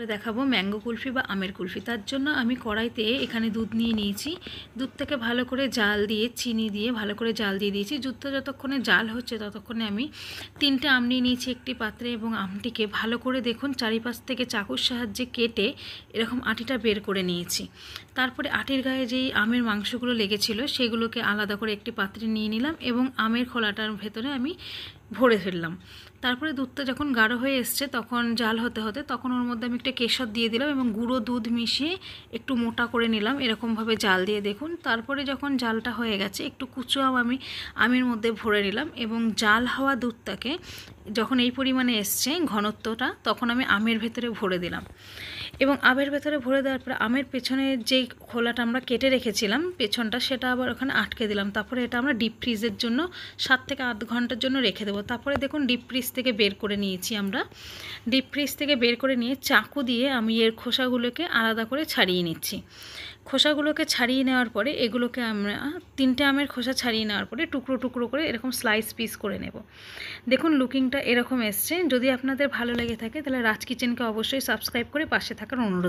দেখাবো ম্যাঙ্গো কুলফি বা আমের কুলফি। তার জন্য আমি কড়াইতে এখানে দুধ নিয়ে নিয়েছি। দুধটাকে ভালো করে জাল দিয়ে চিনি দিয়ে ভালো করে জাল দিয়ে দিয়েছি। দুধটা যতক্ষণে জাল হচ্ছে ততক্ষণে আমি 3টে আম নিয়ে নিয়েছি একটি পাত্রে এবং আমটিকে ভালো করে দেখুন চারিপাশ থেকে চাকুর সাহায্যে কেটে এরকম আটিটা বের করে নিয়েছি। তারপরে আটির গায়ে যেই আমের মাংসগুলো লেগেছিল সেগুলোকে আলাদা করে একটি পাত্রে নিয়ে নিলাম এবং আমের খোলাটার ভেতরে আমি ভরে ফেললাম। তারপরে দুধটা যখন গাঢ় হয়ে এসছে তখন জাল হতে হতে তখন ওর মধ্যে আমি একটা কেশর দিয়ে দিলাম এবং গুঁড়ো দুধ মিশিয়ে একটু মোটা করে নিলাম এরকমভাবে জাল দিয়ে দেখুন। তারপরে যখন জালটা হয়ে গেছে একটু কুচো আম আমি আমের মধ্যে ভরে নিলাম এবং জাল হওয়া দুধটাকে যখন এই পরিমাণে এসছে ঘনত্বটা তখন আমি আমের ভেতরে ভরে দিলাম এবং আমের ভেতরে ভরে দেওয়ার পরে আমের পেছনে যেই খোলাটা আমরা কেটে রেখেছিলাম পেছনটা সেটা আবার ওখানে আটকে দিলাম। তারপরে এটা আমরা ডিপ ফ্রিজের জন্য 7 থেকে 8 ঘন্টার জন্য রেখে দেবো। তারপরে দেখুন ডিপ ফ্রিজ থেকে বের করে নিয়েছি আমরা। ডিপ ফ্রিজ থেকে বের করে নিয়ে চাকু দিয়ে আমি এর খোসাগুলোকে আলাদা করে ছাড়িয়ে নিচ্ছি। খোসাগুলোকে ছাড়িয়ে নেওয়ার পরে এগুলোকে আমরা 3টে আমের খোসা ছাড়িয়ে নেওয়ার পরে টুকরো টুকরো করে এরকম স্লাইস পিস করে নেব। দেখুন লুকিংটা এরকম এসছে। যদি আপনাদের ভালো লেগে থাকে তাহলে রাজ কিচেনকে অবশ্যই সাবস্ক্রাইব করে পাশে থাকার অনুরোধ।